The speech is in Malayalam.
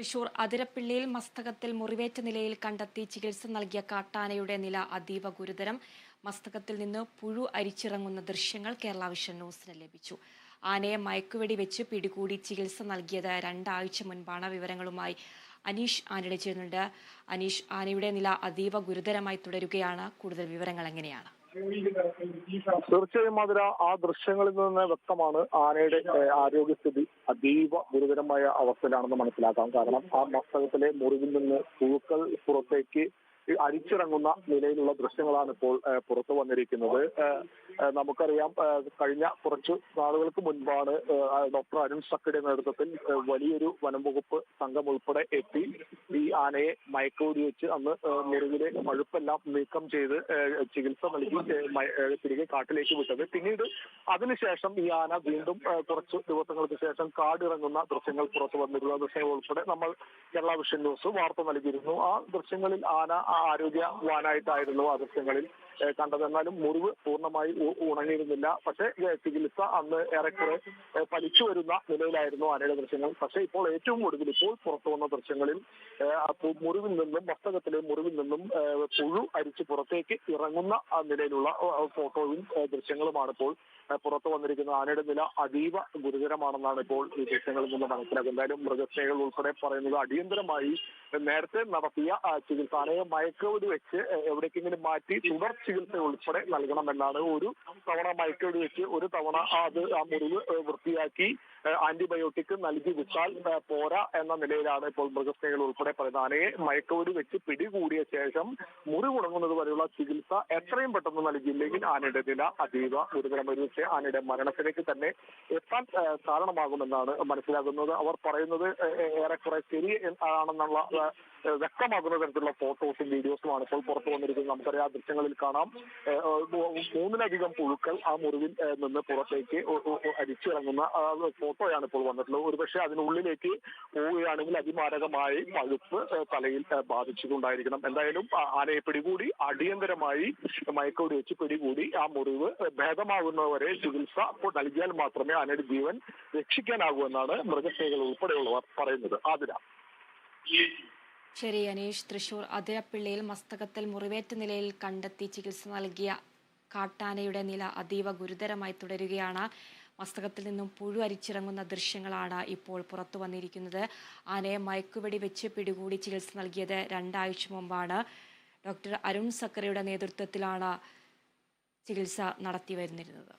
തൃശൂർ അതിരപ്പിള്ളിയിൽ മസ്തകത്തിൽ മുറിവേറ്റ നിലയിൽ കണ്ടെത്തി ചികിത്സ നൽകിയ കാട്ടാനയുടെ നില അതീവ ഗുരുതരം. മസ്തകത്തിൽ നിന്ന് പുഴു അരിച്ചിറങ്ങുന്ന ദൃശ്യങ്ങൾ കേരള വിഷൻ ന്യൂസിന് ലഭിച്ചു. ആനയെ മയക്കുവെടി വെച്ച് പിടികൂടി ചികിത്സ നൽകിയത് 2 ആഴ്ച മുൻപാണ്. വിവരങ്ങളുമായി അനീഷ് ആനയുടെ ചേരുന്നുണ്ട്. അനീഷ്, ആനയുടെ നില അതീവ ഗുരുതരമായി തുടരുകയാണ്. കൂടുതൽ വിവരങ്ങൾ എങ്ങനെയാണ്? തീർച്ചയായും അതിര ആ ദൃശ്യങ്ങളിൽ നിന്ന് വ്യക്തമാണ് ആനയുടെ ആരോഗ്യസ്ഥിതി അതീവ ഗുരുതരമായ അവസ്ഥയിലാണെന്ന് മനസ്സിലാക്കാം. കാരണം ആ മസ്തകത്തിലെ മുറിവിൽ നിന്ന് പുഴുക്കൾ പുറത്തേക്ക് അരിച്ചിറങ്ങുന്ന നിലയിലുള്ള ദൃശ്യങ്ങളാണ് ഇപ്പോൾ പുറത്തു വന്നിരിക്കുന്നത്. നമുക്കറിയാം, കഴിഞ്ഞ കുറച്ചു നാളുകൾക്ക് മുൻപാണ് ഡോക്ടർ അരുൺ സക്കയുടെ നേതൃത്വത്തിൽ വലിയൊരു വനം വകുപ്പ് സംഘം ഉൾപ്പെടെ എത്തി ഈ ആനയെ മയക്കുവെടി വെച്ച് അന്ന് മുറിവിലെ പഴുപ്പെല്ലാം നീക്കം ചെയ്ത് ചികിത്സ നൽകി തിരികെ കാട്ടിലേക്ക് വിട്ടത്. പിന്നീട് അതിനുശേഷം ഈ ആന വീണ്ടും കുറച്ച് ദിവസങ്ങൾക്ക് ശേഷം കാടിറങ്ങുന്ന ദൃശ്യങ്ങൾ പുറത്തു വന്നിരുന്ന ദൃശ്യങ്ങൾ ഉൾപ്പെടെ നമ്മൾ കേരള വിഷൻ ന്യൂസ് വാർത്ത നൽകിയിരുന്നു. ആ ദൃശ്യങ്ങളിൽ ആന ആരോഗ്യവാനായിട്ടായിരുന്നു ആ ദൃശ്യങ്ങളിൽ കണ്ടത്. എന്നാലും മുറിവ് പൂർണ്ണമായി ഉണങ്ങിയിരുന്നില്ല. പക്ഷേ ചികിത്സ അന്ന് ഏറെക്കുറെ ഫലിച്ചു വരുന്ന നിലയിലായിരുന്നു ആനയുടെ ദൃശ്യങ്ങൾ. പക്ഷേ ഇപ്പോൾ ഏറ്റവും ഒടുവിൽ ഇപ്പോൾ പുറത്തു വന്ന ദൃശ്യങ്ങളിൽ മുറിവിൽ നിന്നും മസ്തകത്തിലെ മുറിവിൽ നിന്നും പുഴു അരിച്ച് പുറത്തേക്ക് ഇറങ്ങുന്ന നിലയിലുള്ള ഫോട്ടോയും ദൃശ്യങ്ങളുമാണ് ഇപ്പോൾ പുറത്തു വന്നിരിക്കുന്നത്. ആനയുടെ നില അതീവ ഗുരുതരമാണെന്നാണ് ഇപ്പോൾ ഈ ദൃശ്യങ്ങളിൽ നിന്ന് മനസ്സിലാക്കുന്നത്. എന്തായാലും മൃഗസ്നേഹികൾ ഉൾപ്പെടെ പറയുന്നത് അടിയന്തരമായി നേരത്തെ നടത്തിയ ചികിത്സ, ആനയെ മയക്കുവെടി വെച്ച് എവിടേക്കെങ്കിലും മാറ്റി തുടർ ചികിത്സ ഉൾപ്പെടെ നൽകണമെന്നാണ്. ഒരു തവണ മയക്കുവെടി വെച്ച് ഒരു തവണ ആ മുറിവ് വൃത്തിയാക്കി ആന്റിബയോട്ടിക് നൽകി വിട്ടാൽ പോരാ എന്ന നിലയിലാണ് ഇപ്പോൾ മൃഗസ്നേഹികൾ ഉൾപ്പെടെ പറയുന്നത്. ആനയെ മയക്കുവെടി വെച്ച് പിടികൂടിയ ശേഷം മുറിവ് ഉണങ്ങുന്നത് വരെയുള്ള ചികിത്സ എത്രയും പെട്ടെന്ന് നൽകിയില്ലെങ്കിൽ ആനയുടെ നില അതീവ ഗുരുതരം. ഒരുപക്ഷെ ആനയുടെ മരണത്തിലേക്ക് തന്നെ എത്താൻ കാരണമാകുമെന്നാണ് മനസ്സിലാകുന്നത്. അവർ പറയുന്നത് ഏറെക്കുറെ ശരി ആണെന്നുള്ള വ്യക്തമാകുന്ന തരത്തിലുള്ള ഫോട്ടോസും വീഡിയോസുമാണ് ഇപ്പോൾ പുറത്തു വന്നിരിക്കുന്നത്. നമുക്കറിയാം, ദൃശ്യങ്ങളിൽ കാണാം 3-ലധികം പുഴുക്കൾ ആ മുറിവിൽ നിന്ന് പുറത്തേക്ക് അരിച്ചിറങ്ങുന്ന ഫോട്ടോയാണ് ഇപ്പോൾ വന്നിട്ടുള്ളത്. ഒരുപക്ഷെ അതിനുള്ളിലേക്ക് പോവുകയാണെങ്കിൽ അതിമാരകമായി പഴുപ്പ് തലയിൽ ബാധിച്ചിട്ടുണ്ടായിരിക്കണം. എന്തായാലും ആനയെ പിടികൂടി അടിയന്തരമായി മയക്കുവെടി വെച്ച് പിടികൂടി ആ മുറിവ് ഭേദമാകുന്നവരെ ചികിത്സ നൽകിയാൽ മാത്രമേ ആനയുടെ ജീവൻ രക്ഷിക്കാനാകൂ എന്നാണ് മൃഗസ്നേഹികൾ ഉൾപ്പെടെയുള്ളവർ പറയുന്നത്. ആതിര. ശരി അനീഷ്. തൃശൂർ അതിരപ്പിള്ളിയിൽ മസ്തകത്തിൽ മുറിവേറ്റ നിലയിൽ കണ്ടെത്തി ചികിത്സ നൽകിയ കാട്ടാനയുടെ നില അതീവ ഗുരുതരമായി തുടരുകയാണ്. മസ്തകത്തിൽ നിന്നും പുഴു അരിച്ചിറങ്ങുന്ന ദൃശ്യങ്ങളാണ് ഇപ്പോൾ പുറത്തു വന്നിരിക്കുന്നത്. ആനയെ മയക്കുവെടി വെച്ച് പിടികൂടി ചികിത്സ നൽകിയത് 2 ആഴ്ച മുമ്പാണ്. ഡോക്ടർ അരുൺ സക്കറിയുടെ നേതൃത്വത്തിലാണ് ചികിത്സ നടത്തി വരുന്നിരുന്നത്.